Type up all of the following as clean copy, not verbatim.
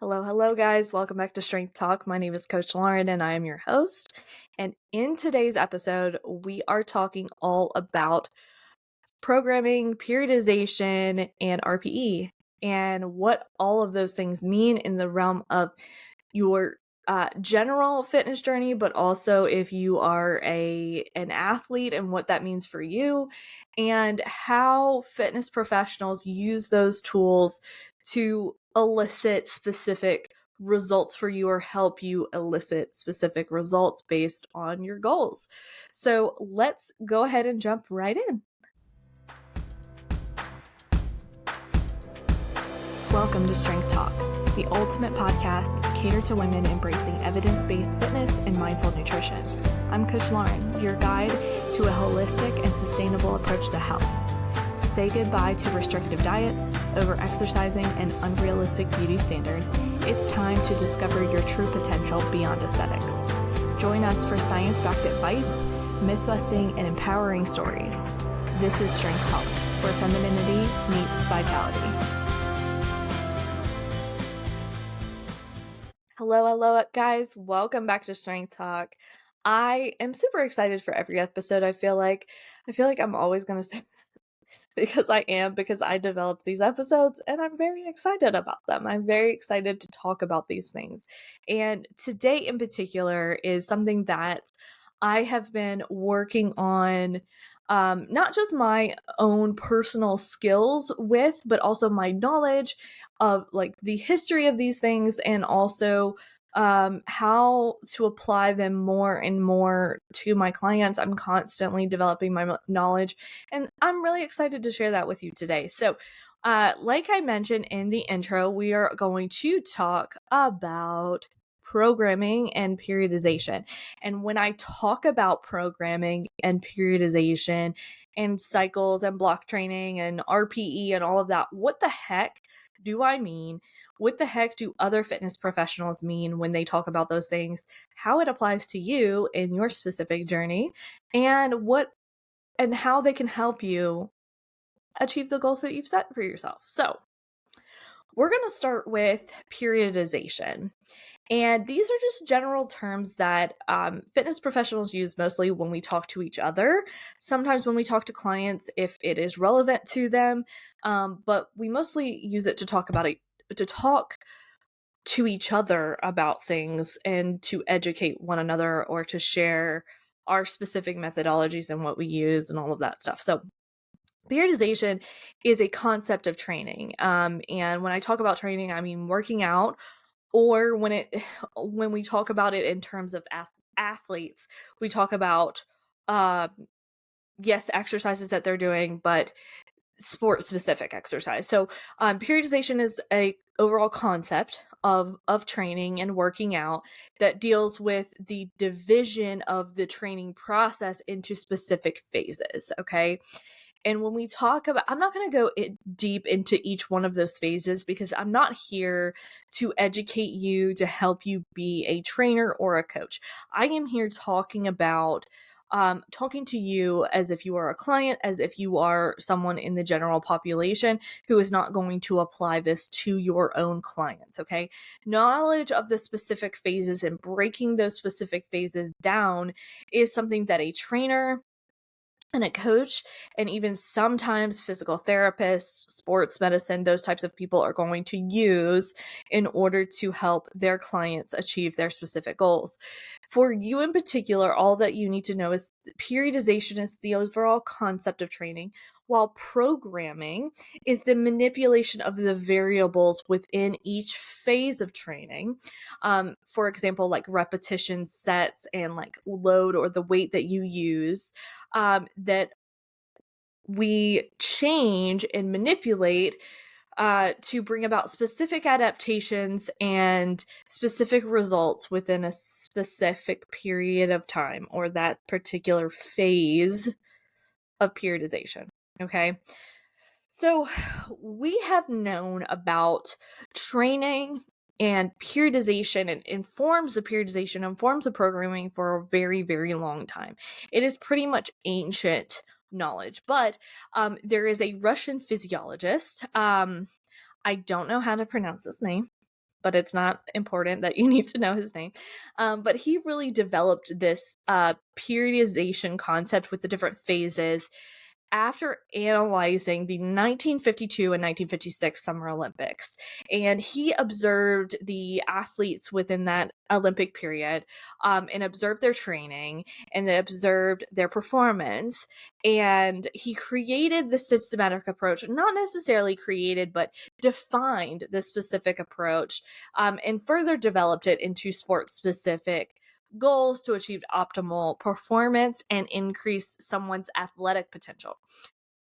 Hello, guys. Welcome back to Strength Talk. My name is Coach Lauran, and I am your host. And in today's episode, we are talking all about programming, periodization, and RPE, and what all of those things mean in the realm of your general fitness journey, but also if you are an athlete and what that means for you, and how fitness professionals use those tools to elicit specific results for you or help you elicit specific results based on your goals. So let's go ahead and jump right in. Welcome to Strength Talk, the ultimate podcast catered to women embracing evidence-based fitness and mindful nutrition. I'm Coach Lauran, your guide to a holistic and sustainable approach to health. Say goodbye to restrictive diets, over-exercising, and unrealistic beauty standards. It's time to discover your true potential beyond aesthetics. Join us for science-backed advice, myth-busting, and empowering stories. This is Strength Talk, where femininity meets vitality. Hello, guys. Welcome back to Strength Talk. I am super excited for every episode. I feel like I'm always going to say because I developed these episodes and I'm very excited about them. I'm very excited to talk about these things. And today in particular is something that I have been working on, not just my own personal skills with, but also my knowledge of like the history of these things and also how to apply them more and more to my clients. I'm constantly developing my knowledge, and I'm really excited to share that with you today. So, like I mentioned in the intro, we are going to talk about programming and periodization. And when I talk about programming and periodization and cycles and block training and RPE and all of that, what the heck do I mean? What the heck do other fitness professionals mean when they talk about those things? How it applies to you in your specific journey, and how they can help you achieve the goals that you've set for yourself. So, we're going to start with periodization. And these are just general terms that fitness professionals use mostly when we talk to each other. Sometimes when we talk to clients, if it is relevant to them, but we mostly use it to talk to each other about things and to educate one another or to share our specific methodologies and what we use and all of that stuff. So periodization is a concept of training. And when I talk about training, I mean working out, or when we talk about it in terms of athletes, we talk about, yes, exercises that they're doing, but sport specific exercise. So periodization is a overall concept of training and working out that deals with the division of the training process into specific phases. Okay. And when we talk about, I'm not going to go deep into each one of those phases because I'm not here to educate you to help you be a trainer or a coach. I am here talking to you as if you are a client, as if you are someone in the general population who is not going to apply this to your own clients, okay? Knowledge of the specific phases and breaking those specific phases down is something that a trainer and a coach, and even sometimes physical therapists, sports medicine, those types of people are going to use in order to help their clients achieve their specific goals. For you in particular, all that you need to know is periodization is the overall concept of training, while programming is the manipulation of the variables within each phase of training. For example, like repetition sets and like load or the weight that you use, that we change and manipulate to bring about specific adaptations and specific results within a specific period of time or that particular phase of periodization. Okay. So we have known about training and periodization and forms of periodization and forms of programming for a very, very long time. It is pretty much ancient knowledge, but there is a Russian physiologist. I don't know how to pronounce his name. but it's not important that you need to know his name. But he really developed this periodization concept with the different phases after analyzing the 1952 and 1956 Summer Olympics. And he observed the athletes within that Olympic period and observed their training and then observed their performance. And he created the systematic approach, not necessarily created, but defined the specific approach and further developed it into sport specific goals to achieve optimal performance and increase someone's athletic potential.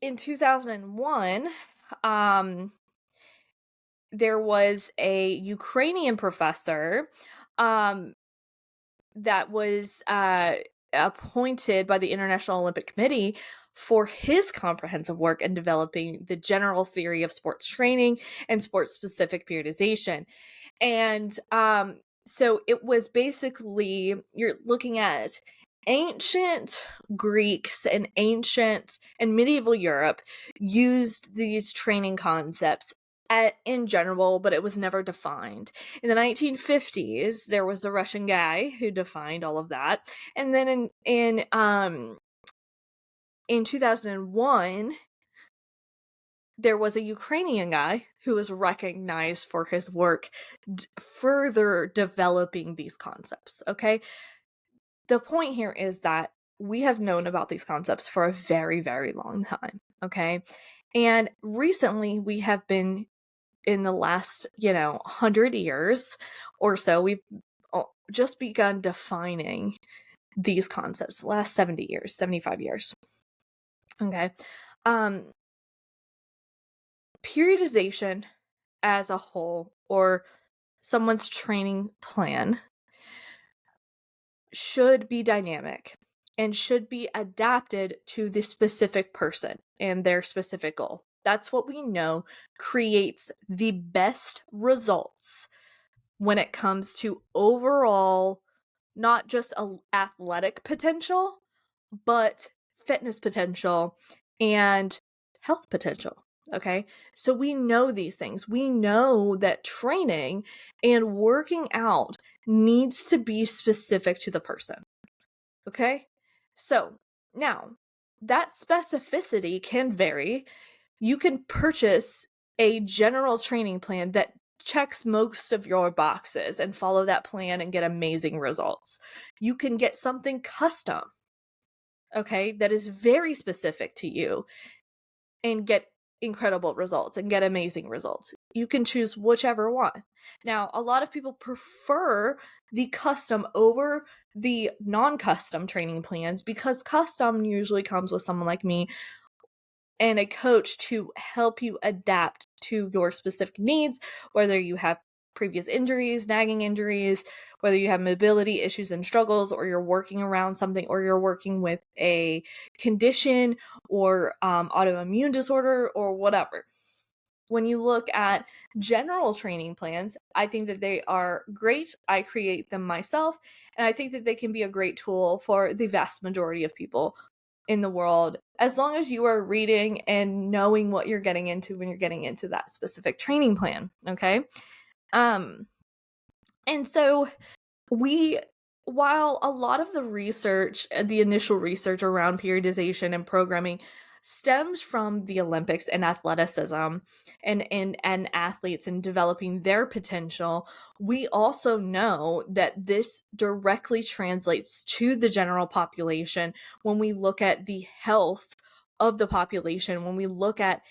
In 2001, there was a Ukrainian professor that was appointed by the International Olympic Committee for his comprehensive work in developing the general theory of sports training and sports specific periodization. And so it was basically, you're looking at ancient Greeks and ancient and medieval Europe used these training concepts in general, but it was never defined. In the 1950s, there was a Russian guy who defined all of that. And then in 2001, there was a Ukrainian guy who was recognized for his work further developing these concepts, okay? The point here is that we have known about these concepts for a very, very long time, okay? And recently we have been, in the last, 100 years or so, we've just begun defining these concepts, last 70 years, 75 years, okay? Periodization as a whole, or someone's training plan, should be dynamic and should be adapted to the specific person and their specific goal. That's what we know creates the best results when it comes to overall, not just athletic potential, but fitness potential and health potential. Okay. So we know these things. We know that training and working out needs to be specific to the person. Okay. So now that specificity can vary. You can purchase a general training plan that checks most of your boxes and follow that plan and get amazing results. You can get something custom, okay, that is very specific to you and get incredible results and get amazing results. You can choose whichever one. Now, a lot of people prefer the custom over the non-custom training plans because custom usually comes with someone like me and a coach to help you adapt to your specific needs, whether you have previous injuries, nagging injuries, whether you have mobility issues and struggles, or you're working around something, or you're working with a condition or autoimmune disorder or whatever. When you look at general training plans, I think that they are great. I create them myself, and I think that they can be a great tool for the vast majority of people in the world, as long as you are reading and knowing what you're getting into when you're getting into that specific training plan. Okay. And so while a lot of the research, the initial research around periodization and programming stems from the Olympics and athleticism and athletes and developing their potential, we also know that this directly translates to the general population when we look at the health of the population, when we look at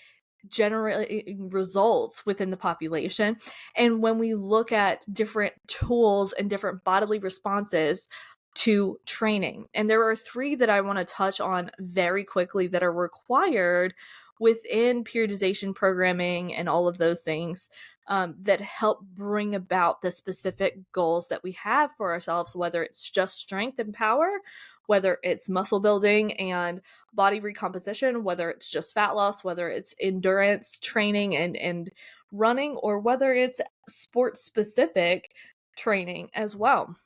generating results within the population. And when we look at different tools and different bodily responses to training. And there are three that I want to touch on very quickly that are required within periodization programming and all of those things that help bring about the specific goals that we have for ourselves, whether it's just strength and power, whether it's muscle building and body recomposition, whether it's just fat loss, whether it's endurance training and running, or whether it's sports specific training as well.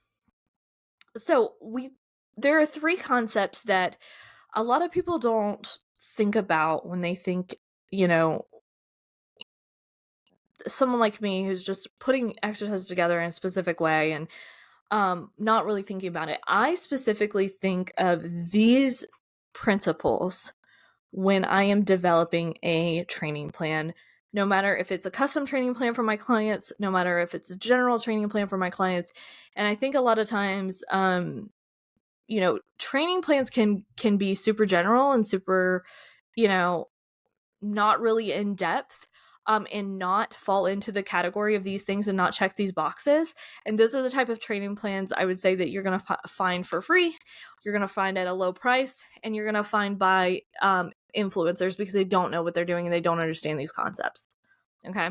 So there are three concepts that a lot of people don't think about when they think, someone like me who's just putting exercises together in a specific way and not really thinking about it, I specifically think of these principles when I am developing a training plan, no matter if it's a custom training plan for my clients, no matter if it's a general training plan for my clients. And I think a lot of times, training plans can be super general and super, you know, not really in depth, and not fall into the category of these things and not check these boxes. And those are the type of training plans I would say that you're going to find for free, you're going to find at a low price, and you're going to find by influencers because they don't know what they're doing and they don't understand these concepts. Okay.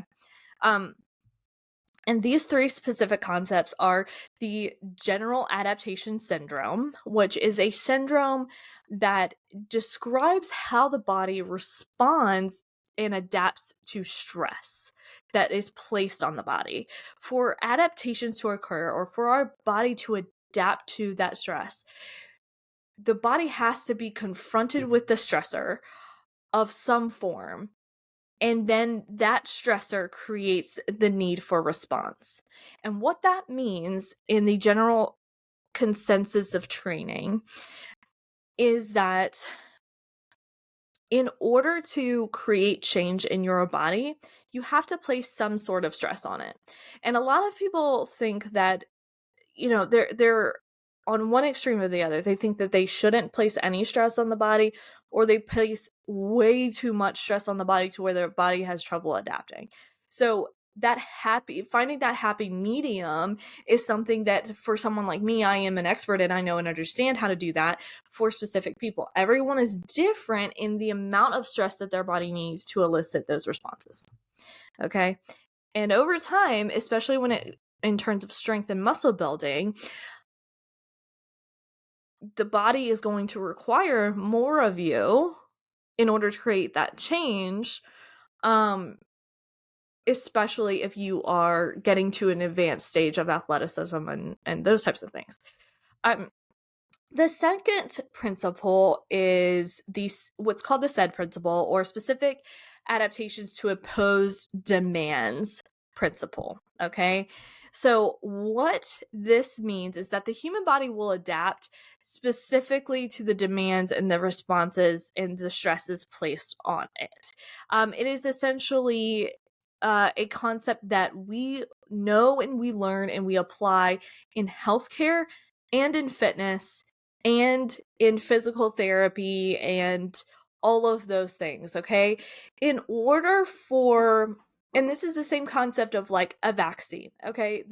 And these three specific concepts are the general adaptation syndrome, which is a syndrome that describes how the body responds and adapts to stress that is placed on the body. For adaptations to occur, or for our body to adapt to that stress, the body has to be confronted with the stressor of some form. And then that stressor creates the need for response. And what that means in the general consensus of training is that in order to create change in your body, you have to place some sort of stress on it. And a lot of people think that, they're on one extreme or the other. They think that they shouldn't place any stress on the body, or they place way too much stress on the body to where their body has trouble adapting. So finding that happy medium is something that for someone like me, I am an expert and I know and understand how to do that for specific people. Everyone is different in the amount of stress that their body needs to elicit those responses. Okay. And over time, especially in terms of strength and muscle building, the body is going to require more of you in order to create that change, especially if you are getting to an advanced stage of athleticism and those types of things. The second principle is what's called the SAID principle, or specific adaptations to oppose demands principle. Okay. So what this means is that the human body will adapt specifically to the demands and the responses and the stresses placed on it. It is essentially a concept that we know and we learn and we apply in healthcare and in fitness and in physical therapy and all of those things. Okay. In order for, and this is the same concept of like a vaccine. Okay.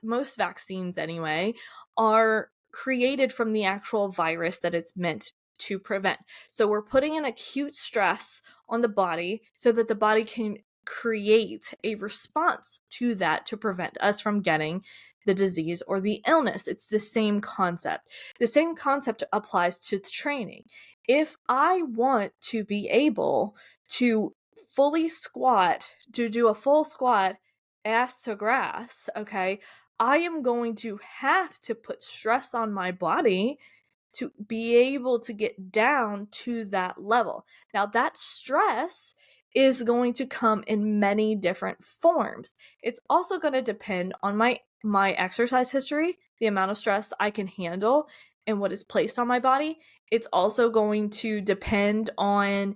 Most vaccines anyway, are created from the actual virus that it's meant to prevent. So we're putting an acute stress on the body so that the body can create a response to that to prevent us from getting the disease or the illness. It's the same concept. The same concept applies to training. If I want to be able to fully squat, to do a full squat ass to grass, okay, I am going to have to put stress on my body to be able to get down to that level. Now, that stress is going to come in many different forms. It's also going to depend on my exercise history, the amount of stress I can handle, and what is placed on my body. It's also going to depend on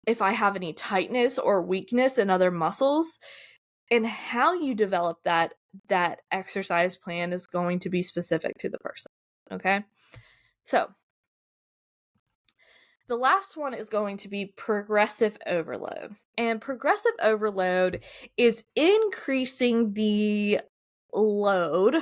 if I have any tightness or weakness in other muscles. And how you develop that exercise plan is going to be specific to the person. Okay? So, the last one is going to be progressive overload. And progressive overload is increasing the load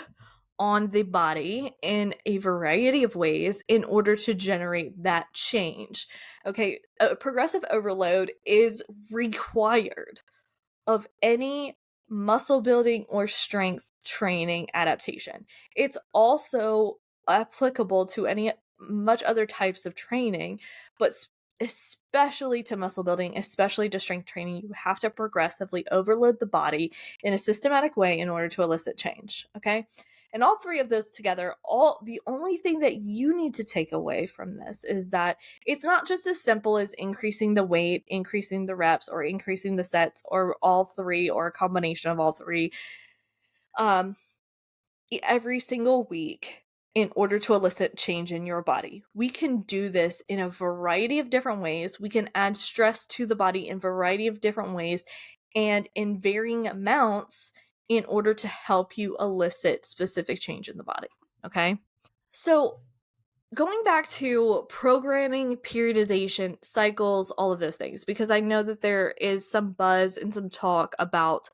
on the body in a variety of ways in order to generate that change. Okay, progressive overload is required of any muscle building or strength training adaptation. It's also applicable to any much other types of training, but especially to muscle building, especially to strength training, you have to progressively overload the body in a systematic way in order to elicit change. Okay. And all three of those together, the only thing that you need to take away from this is that it's not just as simple as increasing the weight, increasing the reps, or increasing the sets, or all three, or a combination of all three, every single week in order to elicit change in your body. We can do this in a variety of different ways. We can add stress to the body in a variety of different ways and in varying amounts in order to help you elicit specific change in the body. Okay? So, going back to programming, periodization, cycles, all of those things, because I know that there is some buzz and some talk about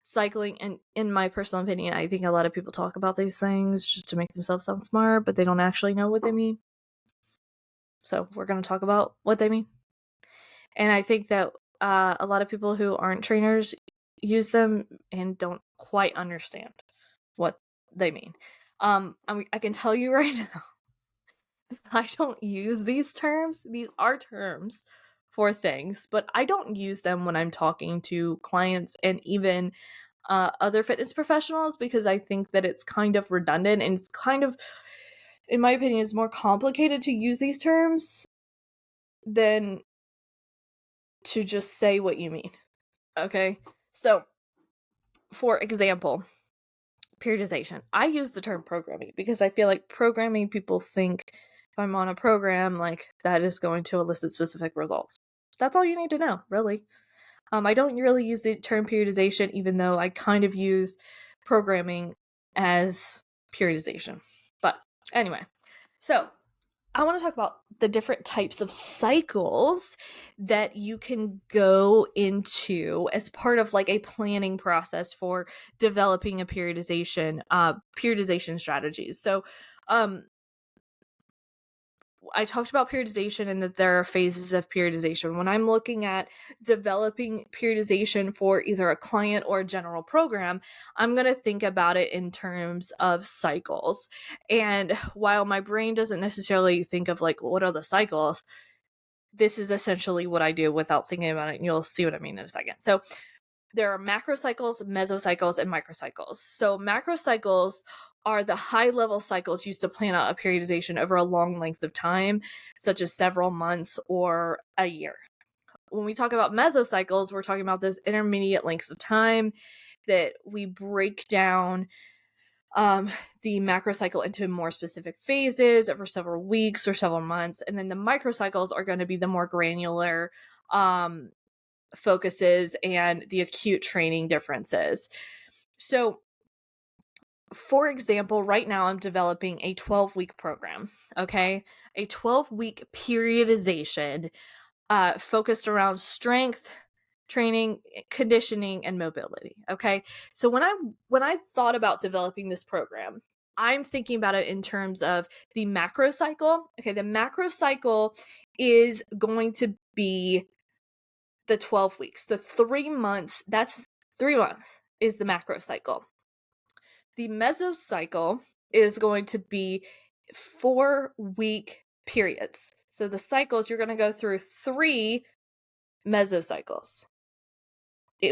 cycling, and in my personal opinion, I think a lot of people talk about these things just to make themselves sound smart, but they don't actually know what they mean. So we're going to talk about what they mean. And I think that a lot of people who aren't trainers use them and don't quite understand what they mean. I can tell you right now, I don't use these terms. These are terms for things, but I don't use them when I'm talking to clients and even other fitness professionals, because I think that it's kind of redundant and it's kind of, in my opinion, it's more complicated to use these terms than to just say what you mean. Okay? So, for example, periodization. I use the term programming because I feel like programming, people think if I'm on a program, like that is going to elicit specific results. That's all you need to know, really. I don't really use the term periodization, even though I kind of use programming as periodization. But anyway, so I want to talk about the different types of cycles that you can go into as part of like a planning process for developing a periodization strategies. So I talked about periodization and that there are phases of periodization. When I'm looking at developing periodization for either a client or a general program, I'm going to think about it in terms of cycles. And while my brain doesn't necessarily think of like, what are the cycles? This is essentially what I do without thinking about it. And you'll see what I mean in a second. So there are macrocycles, mesocycles, and microcycles. So macrocycles are the high-level cycles used to plan out a periodization over a long length of time, such as several months or a year. When we talk about mesocycles, we're talking about those intermediate lengths of time that we break down the macrocycle into more specific phases over several weeks or several months. And then the microcycles are going to be the more granular focuses and the acute training differences. So, for example, right now I'm developing a 12-week program, okay? A 12-week periodization focused around strength, training, conditioning, and mobility, okay? So when I thought about developing this program, I'm thinking about it in terms of the macro cycle. Okay, the macro cycle is going to be the 12 weeks. The 3 months, that's 3 months is the macro cycle. The mesocycle is going to be 4-week periods. So the cycles, you're going to go through 3 mesocycles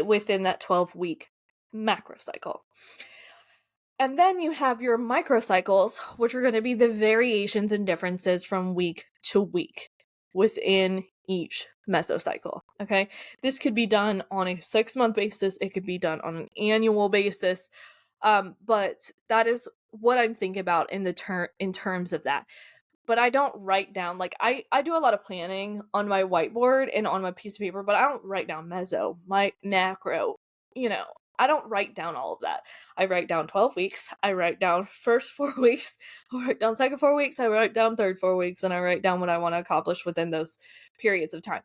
within that 12-week macro cycle. And then you have your microcycles, which are going to be the variations and differences from week to week within each mesocycle. Okay, this could be done on a 6-month basis, it could be done on an annual basis, but that is what I'm thinking about in terms of that. But I don't write down, like I do a lot of planning on my whiteboard and on my piece of paper, but I don't write down meso, my macro, I don't write down all of that. I write down 12 weeks, I write down first 4 weeks, I write down second 4 weeks, I write down third 4 weeks, and I write down what I want to accomplish within those periods of time.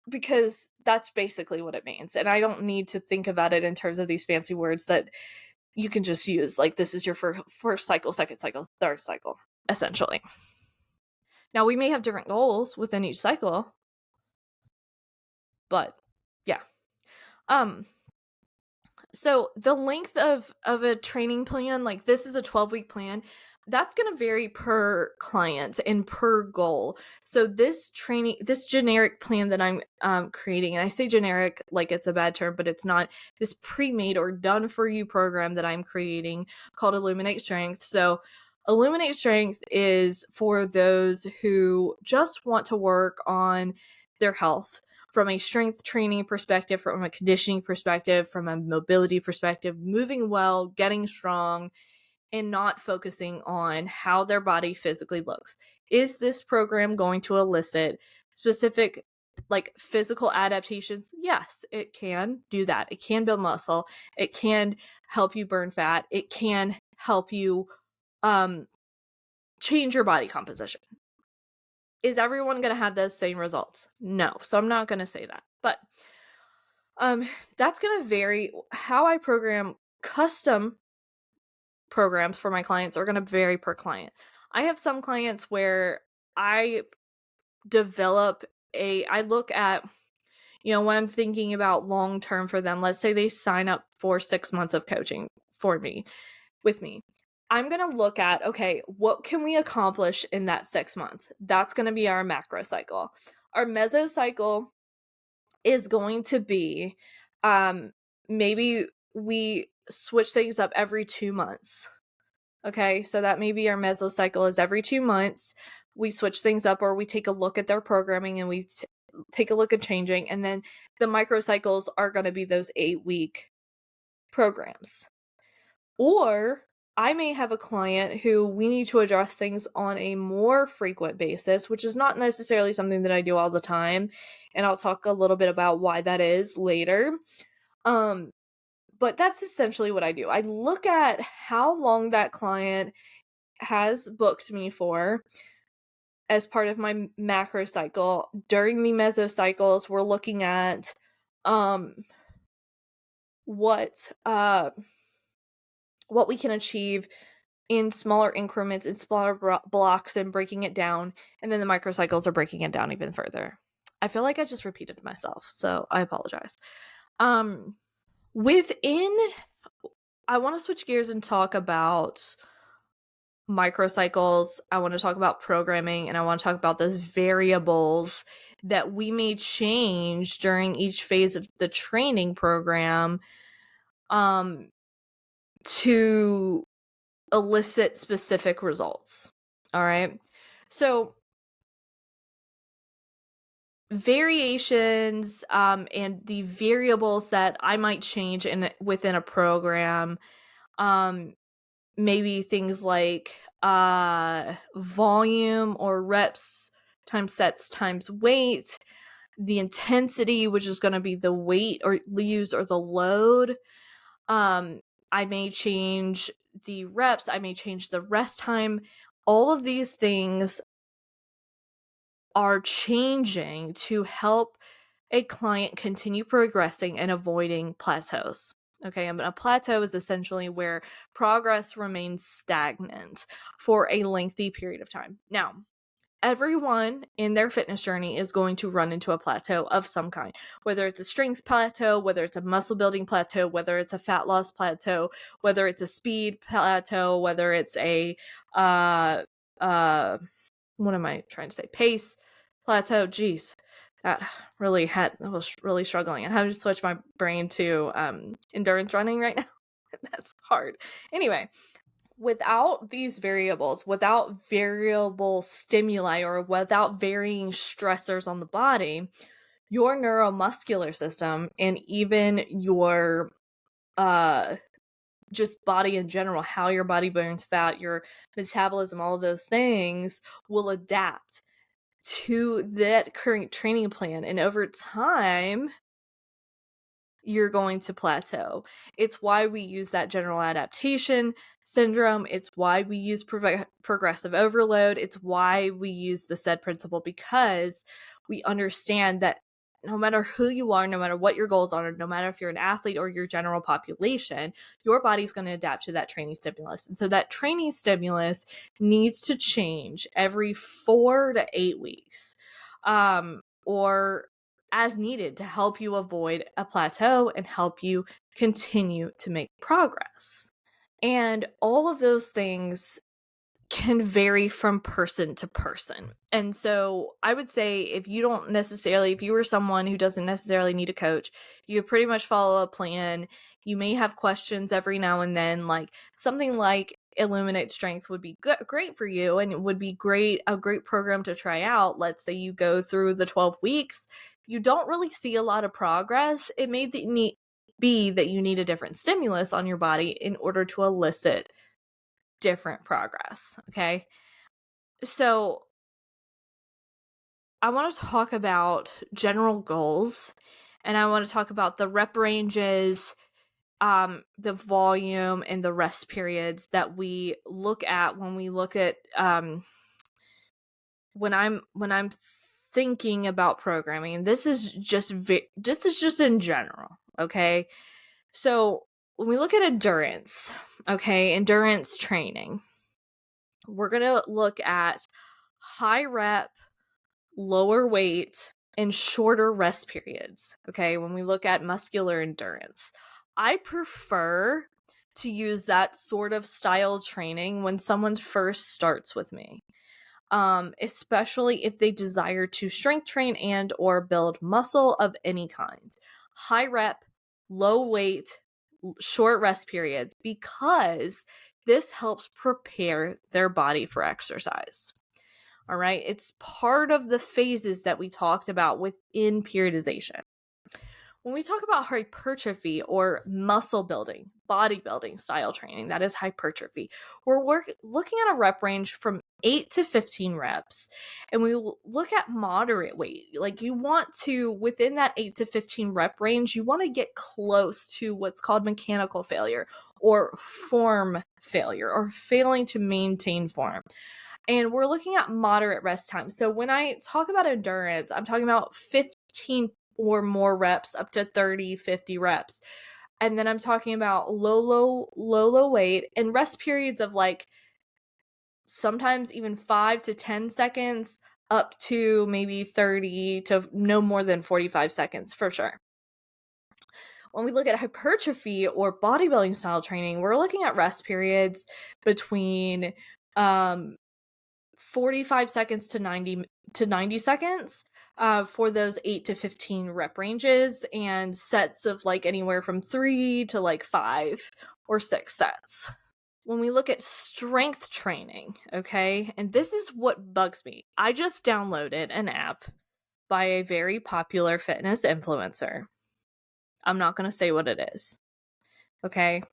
Because that's basically what it means. And I don't need to think about it in terms of these fancy words that you can just use. Like, this is your first cycle, second cycle, third cycle, essentially. Now, we may have different goals within each cycle, but yeah. So the length of a training plan, like this is a 12-week plan. that's going to vary per client and per goal. So this generic plan that I'm creating, and I say generic like it's a bad term, but it's not, this pre-made or done for you program that I'm creating called Illuminate Strength. So Illuminate Strength is for those who just want to work on their health from a strength training perspective, from a conditioning perspective, from a mobility perspective, moving well, getting strong, and not focusing on how their body physically looks. Is this program going to elicit specific like physical adaptations? Yes, it can do that. It can build muscle. It can help you burn fat. It can help you change your body composition. Is everyone going to have those same results? No. So I'm not going to say that. But that's going to vary. How I program custom programs for my clients are going to vary per client. I have some clients where I look at, when I'm thinking about long term for them, let's say they sign up for 6 months of coaching with me. I'm going to look at, okay, what can we accomplish in that 6 months? That's going to be our macro cycle. Our mesocycle is going to be, maybe we switch things up every 2 months. Okay, so that may be our mesocycle is every 2 months. We switch things up, or we take a look at their programming and we take a look at changing. And then the microcycles are going to be those 8-week programs. Or I may have a client who we need to address things on a more frequent basis, which is not necessarily something that I do all the time. And I'll talk a little bit about why that is later. But that's essentially what I do. I look at how long that client has booked me for as part of my macro cycle. During the mesocycles, we're looking at what we can achieve in smaller increments, in smaller blocks, and breaking it down. And then the microcycles are breaking it down even further. I feel like I just repeated myself, so I apologize. I want to switch gears and talk about microcycles. I want to talk about programming, and I want to talk about those variables that we may change during each phase of the training program to elicit specific results. All right. So variations and the variables that I might change within a program, maybe things like volume or reps times sets times weight, the intensity, which is going to be the weight or used or the load. I may change the reps. I may change the rest time. All of these things are changing to help a client continue progressing and avoiding plateaus. Okay, a plateau is essentially where progress remains stagnant for a lengthy period of time. Now, everyone in their fitness journey is going to run into a plateau of some kind, whether it's a strength plateau, whether it's a muscle building plateau, whether it's a fat loss plateau, whether it's a speed plateau, whether it's a what am I trying to say? Pace plateau. Geez, I was really struggling. I have to switch my brain to endurance running right now. That's hard. Anyway, without these variables, without variable stimuli, or without varying stressors on the body, your neuromuscular system and even your just body in general, how your body burns fat, your metabolism, all of those things will adapt to that current training plan. And over time, you're going to plateau. It's why we use that general adaptation syndrome. It's why we use progressive overload. It's why we use the SAID principle, because we understand that no matter who you are, no matter what your goals are, no matter if you're an athlete or your general population, your body's going to adapt to that training stimulus. And so that training stimulus needs to change every 4 to 8 weeks, or as needed to help you avoid a plateau and help you continue to make progress. And all of those things can vary from person to person. And so I would say if you were someone who doesn't necessarily need a coach, you could pretty much follow a plan. You may have questions every now and then, like something like Illuminate Strength would be great for you, and it would be a great program to try out. Let's say you go through the 12 weeks, you don't really see a lot of progress. It may be that you need a different stimulus on your body in order to elicit different progress. Okay. So I want to talk about general goals, and I want to talk about the rep ranges, the volume, and the rest periods that we look at when we look at when I'm thinking about programming. This is just in general. Okay. So when we look at endurance training, we're going to look at high rep, lower weight, and shorter rest periods. Okay. When we look at muscular endurance, I prefer to use that sort of style training when someone first starts with me. Especially if they desire to strength train and or build muscle of any kind. High rep, low weight, short rest periods, because this helps prepare their body for exercise. All right. It's part of the phases that we talked about within periodization. When we talk about hypertrophy or muscle building, bodybuilding style training, that is hypertrophy, we're looking at a rep range from 8 to 15 reps. And we look at moderate weight. Like you want to, within that 8 to 15 rep range, you want to get close to what's called mechanical failure or form failure, or failing to maintain form. And we're looking at moderate rest time. So when I talk about endurance, I'm talking about 15 or more reps, up to 30, 50 reps. And then I'm talking about low weight and rest periods of like sometimes even 5 to 10 seconds up to maybe 30 to no more than 45 seconds for sure. When we look at hypertrophy or bodybuilding style training, we're looking at rest periods between 45 seconds to 90 seconds for those 8 to 15 rep ranges, and sets of like anywhere from 3 to like 5 or 6 sets. When we look at strength training, okay, and this is what bugs me. I just downloaded an app by a very popular fitness influencer. I'm not going to say what it is. Okay.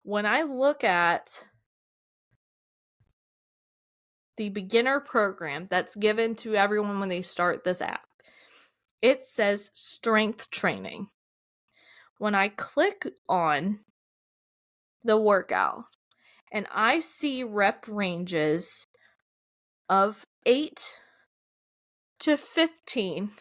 When I look at the beginner program that's given to everyone when they start this app, it says strength training. When I click on the workout and I see rep ranges of 8 to 15,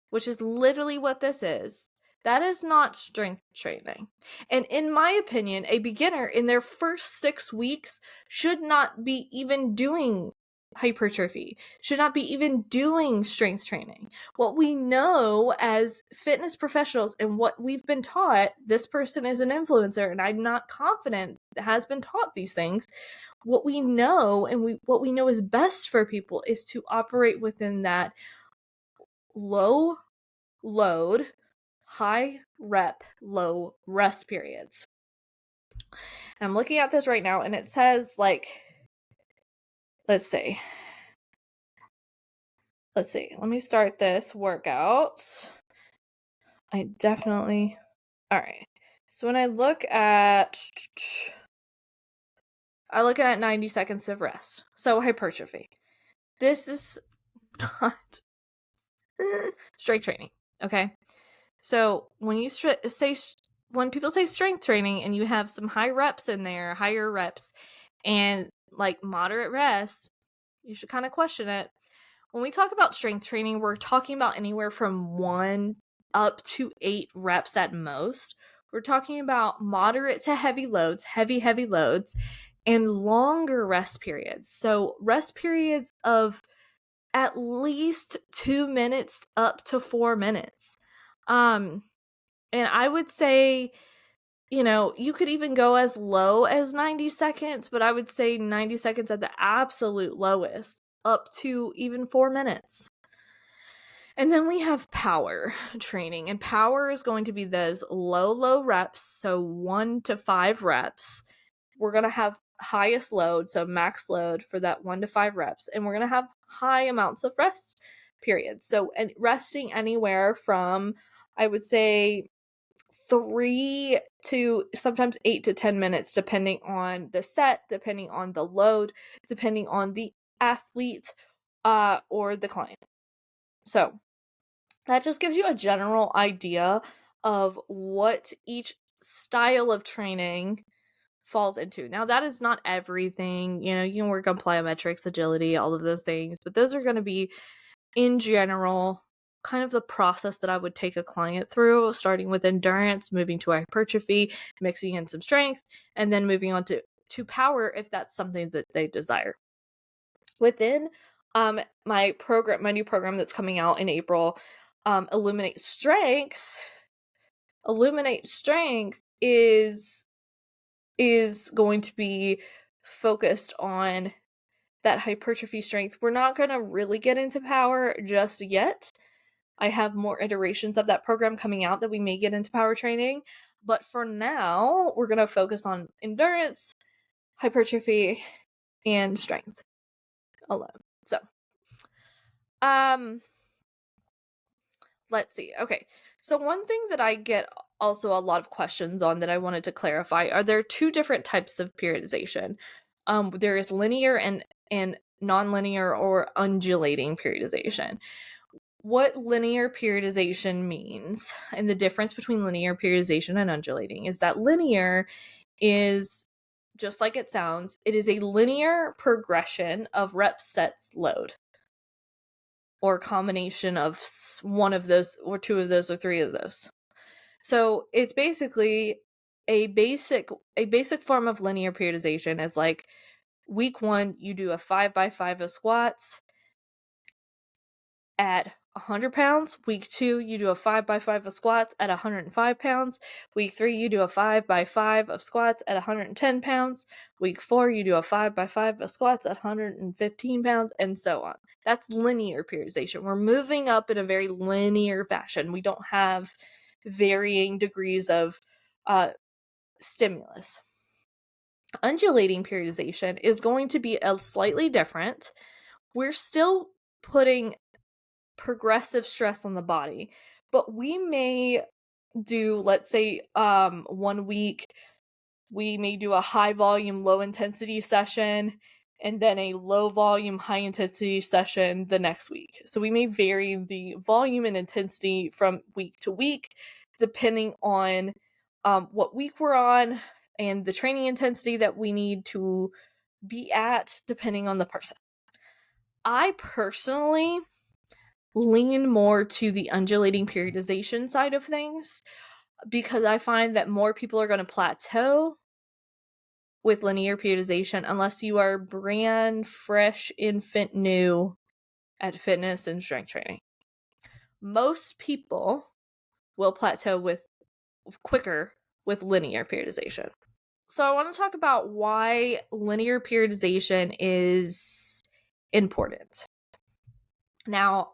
which is literally what this is, that is not strength training. And in my opinion, a beginner in their first 6 weeks should not be even doing hypertrophy, should not be even doing strength training. What we know as fitness professionals and what we've been taught, this person is an influencer and I'm not confident has been taught these things. What we know and what we know is best for people is to operate within that low load, high rep, low rest periods. And I'm looking at this right now and it says like, let's see. Let me start this workout. All right. So when I look at 90 seconds of rest. So hypertrophy. This is not strength training. Okay. So when you when people say strength training and you have some high reps in there, higher reps, and like moderate rest, you should kind of question it. When we talk about strength training, we're talking about anywhere from 1 up to 8 reps at most. We're talking about moderate to heavy loads, heavy loads, and longer rest periods. So rest periods of at least 2 minutes up to 4 minutes. And I would say you could even go as low as 90 seconds, but I would say 90 seconds at the absolute lowest, up to even 4 minutes. And then we have power training, and power is going to be those low reps, so 1 to 5 reps. We're going to have highest load, so max load for that 1 to 5 reps, and we're going to have high amounts of rest periods. So, and resting anywhere from, I would say, 3 to sometimes 8 to 10 minutes, depending on the set, depending on the load, depending on the athlete or the client. So that just gives you a general idea of what each style of training falls into. Now, that is not everything. You can work on plyometrics, agility, all of those things, but those are going to be, in general, kind of the process that I would take a client through, starting with endurance, moving to hypertrophy, mixing in some strength, and then moving on to power if that's something that they desire. Within my new program that's coming out in April, Illuminate Strength is going to be focused on that hypertrophy strength. We're not going to really get into power just yet. I have more iterations of that program coming out that we may get into power training, but for now, we're going to focus on endurance, hypertrophy, and strength alone. So, let's see. Okay. So one thing that I get also a lot of questions on that I wanted to clarify are there two different types of periodization. There is linear and nonlinear or undulating periodization. What linear periodization means, and the difference between linear periodization and undulating, is that linear is, just like it sounds, it is a linear progression of reps, sets, load, or a combination of one of those or two of those or three of those. So it's basically a basic form of linear periodization is like week 1, you do a 5x5 of squats at 100 pounds. Week 2, you do a 5x5 of squats at 105 pounds. Week 3, you do a 5x5 of squats at 110 pounds. Week 4, you do a 5x5 of squats at 115 pounds, and so on. That's linear periodization. We're moving up in a very linear fashion. We don't have varying degrees of stimulus. Undulating periodization is going to be a slightly different. We're still putting progressive stress on the body, but we may do, let's say, 1 week we may do a high volume low intensity session and then a low volume high intensity session the next week. So we may vary the volume and intensity from week to week depending on what week we're on and the training intensity that we need to be at depending on the person. I personally lean more to the undulating periodization side of things because I find that more people are going to plateau with linear periodization unless you are brand fresh, infant new at fitness and strength training. Most people will plateau quicker with linear periodization. So I want to talk about why linear periodization is important. Now,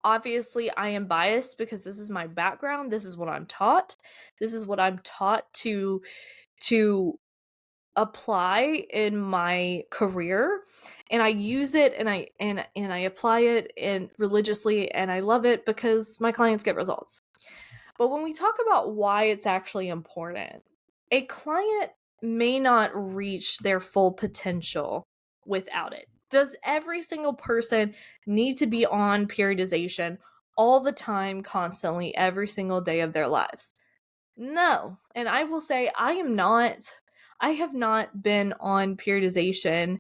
obviously, I am biased because this is my background. This is what I'm taught. This is what I'm taught to apply in my career, and I use it and I apply it religiously, and I love it because my clients get results. But when we talk about why it's actually important, a client may not reach their full potential without it. Does every single person need to be on periodization all the time, constantly, every single day of their lives? No. And I will say I have not been on periodization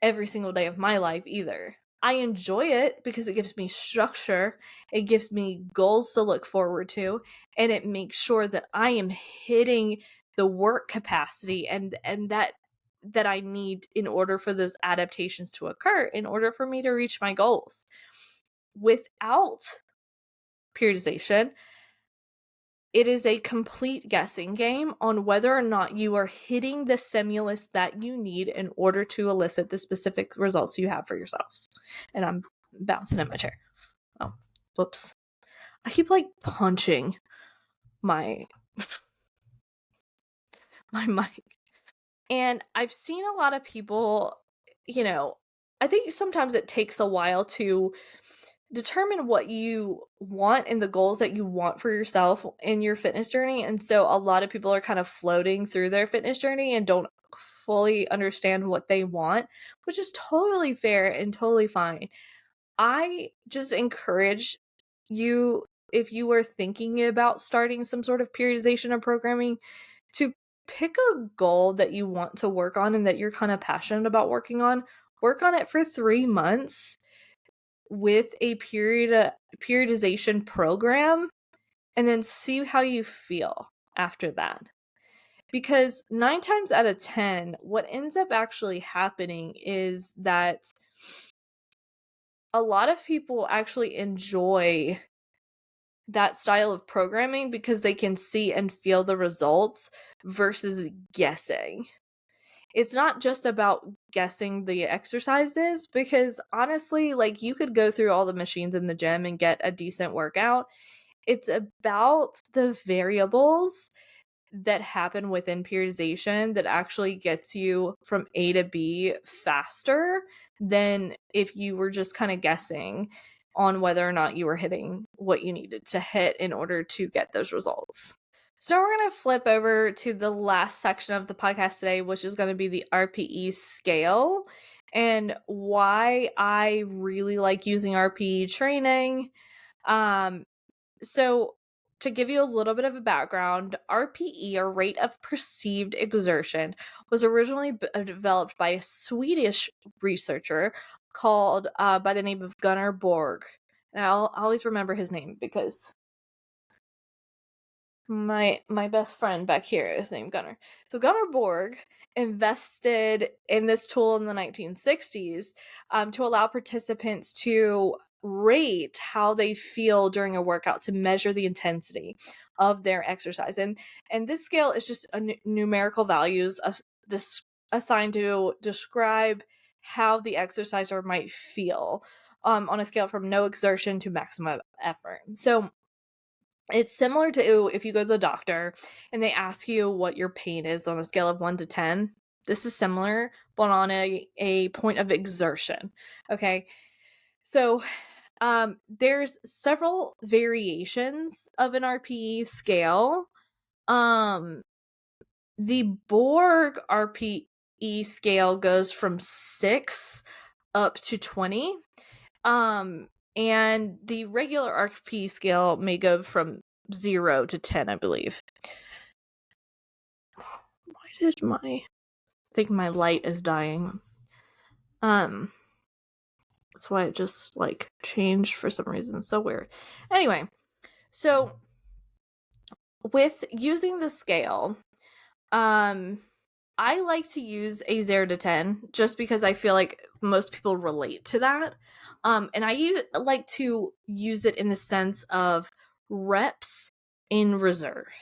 every single day of my life either. I enjoy it because it gives me structure, it gives me goals to look forward to, and it makes sure that I am hitting the work capacity and that I need in order for those adaptations to occur, in order for me to reach my goals. Without periodization, it is a complete guessing game on whether or not you are hitting the stimulus that you need in order to elicit the specific results you have for yourselves. And I'm bouncing in my chair. Oh, whoops. I keep like punching my my mic. And I've seen a lot of people, I think sometimes it takes a while to determine what you want and the goals that you want for yourself in your fitness journey. And so a lot of people are kind of floating through their fitness journey and don't fully understand what they want, which is totally fair and totally fine. I just encourage you, if you are thinking about starting some sort of periodization or programming, to pick a goal that you want to work on and that you're kind of passionate about working on. Work on it for 3 months with a periodization program, and then see how you feel after that. Because 9 times out of 10, what ends up actually happening is that a lot of people actually enjoy that style of programming because they can see and feel the results versus guessing. It's not just about guessing the exercises, because honestly, like, you could go through all the machines in the gym and get a decent workout. It's about the variables that happen within periodization that actually gets you from A to B faster than if you were just kind of guessing on whether or not you were hitting what you needed to hit in order to get those results. So now we're going to flip over to the last section of the podcast today, which is going to be the RPE scale and why I really like using RPE training. So to give you a little bit of a background, RPE, or rate of perceived exertion, was originally developed by a Swedish researcher called by the name of Gunnar Borg. And I'll always remember his name because my best friend back here is named Gunnar. So Gunnar Borg invested in this tool in the 1960s to allow participants to rate how they feel during a workout to measure the intensity of their exercise. And this scale is just numerical values assigned to describe how the exerciser might feel on a scale from no exertion to maximum effort. So it's similar to if you go to the doctor and they ask you what your pain is on a scale of 1 to 10. This is similar, but on a point of exertion. Okay. So there's several variations of an RPE scale. The Borg RPE scale goes from 6 up to 20. And the regular RPE scale may go from 0 to 10, I believe. Why did I think my light is dying? That's why it just like changed for some reason. So weird. Anyway, so with using the scale, I like to use a 0 to 10 just because I feel like most people relate to that. And I like to use it in the sense of reps in reserve,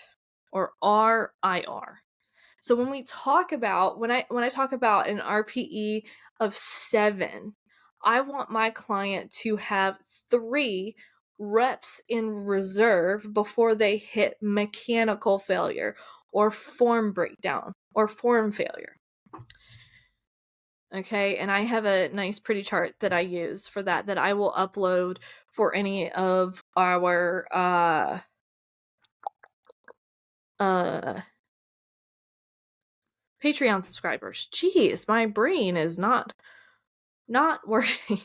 or RIR. So when we talk about, when I talk about an RPE of 7, I want my client to have 3 reps in reserve before they hit mechanical failure or form breakdown or form failure. Okay, and I have a nice pretty chart that I use for that I will upload for any of our Patreon subscribers. Jeez, my brain is not working.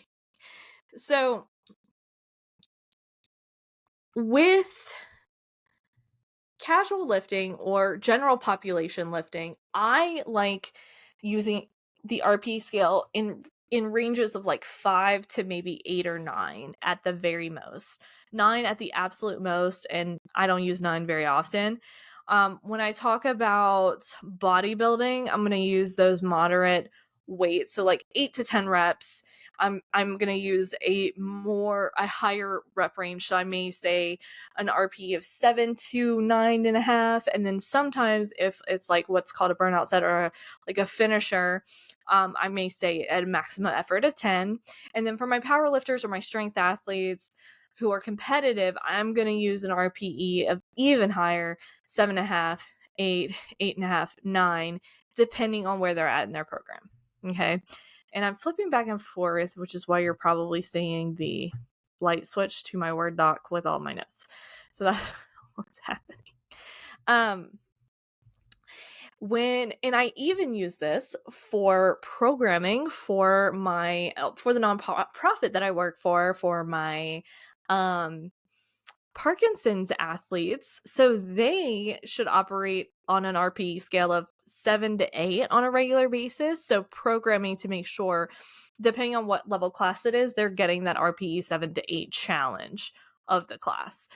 So with casual lifting or general population lifting, I like using the RP scale in ranges of like 5 to maybe 8 or 9 at the very most. 9 at the absolute most, and I don't use 9 very often. When I talk about bodybuilding, I'm going to use those moderate weight. So like 8 to 10 reps. I'm going to use a higher rep range. So I may say an RPE of 7 to 9.5. And then sometimes if it's like what's called a burnout set or like a finisher, I may say at a maximum effort of 10. And then for my power lifters or my strength athletes who are competitive, I'm going to use an RPE of even higher, 7.5, 8, 8.5, 9, depending on where they're at in their program. Okay. And I'm flipping back and forth, which is why you're probably seeing the light switch to my Word doc with all my notes. So that's what's happening. And I even use this for programming for the nonprofit that I work for my Parkinson's athletes. So they should operate on an RPE scale of 7 to 8 on a regular basis. So programming to make sure, depending on what level class it is, they're getting that RPE 7 to 8 challenge of the class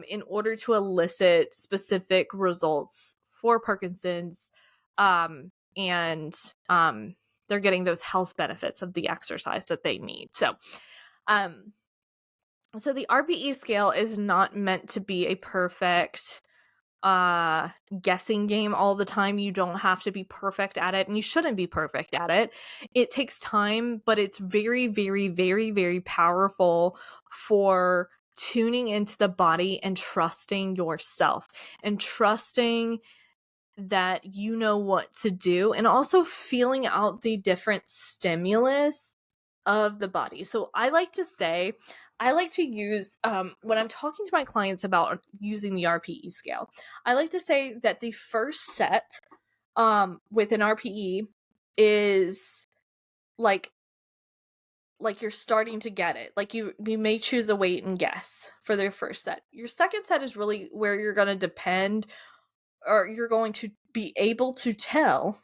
in order to elicit specific results for Parkinson's. And they're getting those health benefits of the exercise that they need. So the RPE scale is not meant to be a perfect guessing game all the time. You don't have to be perfect at it, and you shouldn't be perfect at it. It takes time, but it's very, very, very, very powerful for tuning into the body and trusting yourself and trusting that you know what to do, and also feeling out the different stimulus of the body. So I like to use, when I'm talking to my clients about using the RPE scale, I like to say that the first set with an RPE is like you're starting to get it. Like you may choose a weight and guess for their first set. Your second set is really where you're going to depend, or you're going to be able to tell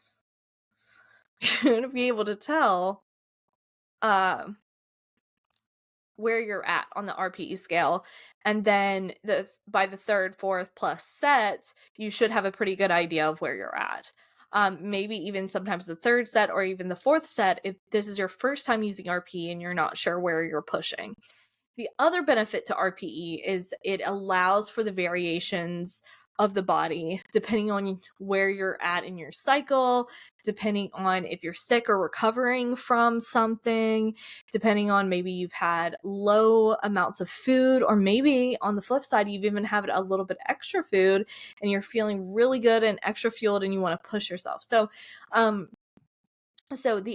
where you're at on the RPE scale. And then by the third, fourth plus sets, you should have a pretty good idea of where you're at. Maybe even sometimes the third set or even the fourth set, if this is your first time using RPE and you're not sure where you're pushing. The other benefit to RPE is it allows for the variations of the body, depending on where you're at in your cycle, depending on if you're sick or recovering from something, depending on maybe you've had low amounts of food, or maybe on the flip side, you've even had a little bit extra food and you're feeling really good and extra fueled and you want to push yourself. So the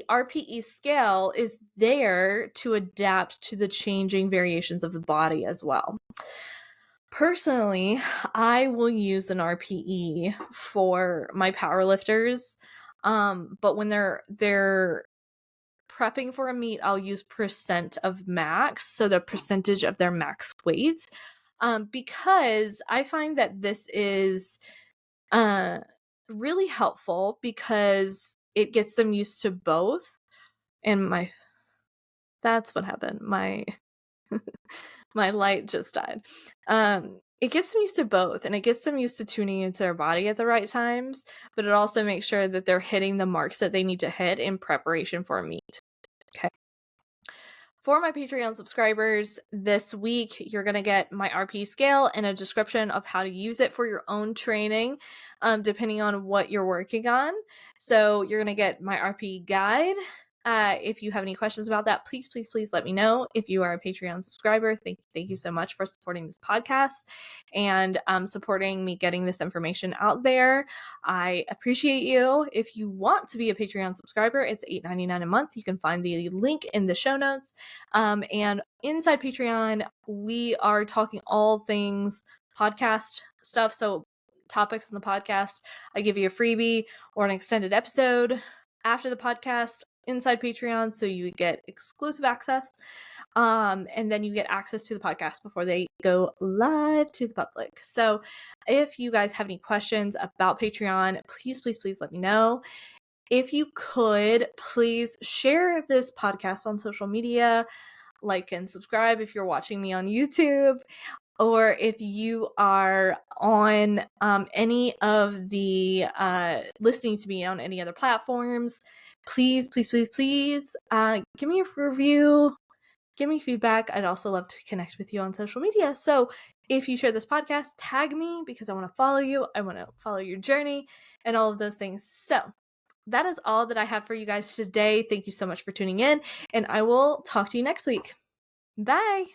RPE scale is there to adapt to the changing variations of the body as well. Personally, I will use an RPE for my powerlifters, but when they're prepping for a meet, I'll use percent of max, so the percentage of their max weight, because I find that this is really helpful because it gets them used to both. And that's what happened. My light just died. It gets them used to both, and it gets them used to tuning into their body at the right times, but it also makes sure that they're hitting the marks that they need to hit in preparation for a meet. Okay. For my Patreon subscribers, this week, you're going to get my RP scale and a description of how to use it for your own training, depending on what you're working on. So you're going to get my RP guide. If you have any questions about that, please let me know. If you are a Patreon subscriber, thank you so much for supporting this podcast and supporting me getting this information out there. I appreciate you. If you want to be a Patreon subscriber, it's $8.99 a month. You can find the link in the show notes. And inside Patreon, we are talking all things podcast stuff. So topics in the podcast, I give you a freebie or an extended episode after the podcast inside Patreon, so you get exclusive access, and then you get access to the podcast before they go live to the public. So if you guys have any questions about Patreon, please let me know. If you could, please share this podcast on social media, like and subscribe if you're watching me on YouTube, or if you are on any of the listening to me on any other platforms, please give me a review, give me feedback. I'd also love to connect with you on social media. So if you share this podcast, tag me, because I want to follow you. I want to follow your journey and all of those things. So that is all that I have for you guys today. Thank you so much for tuning in, and I will talk to you next week. Bye.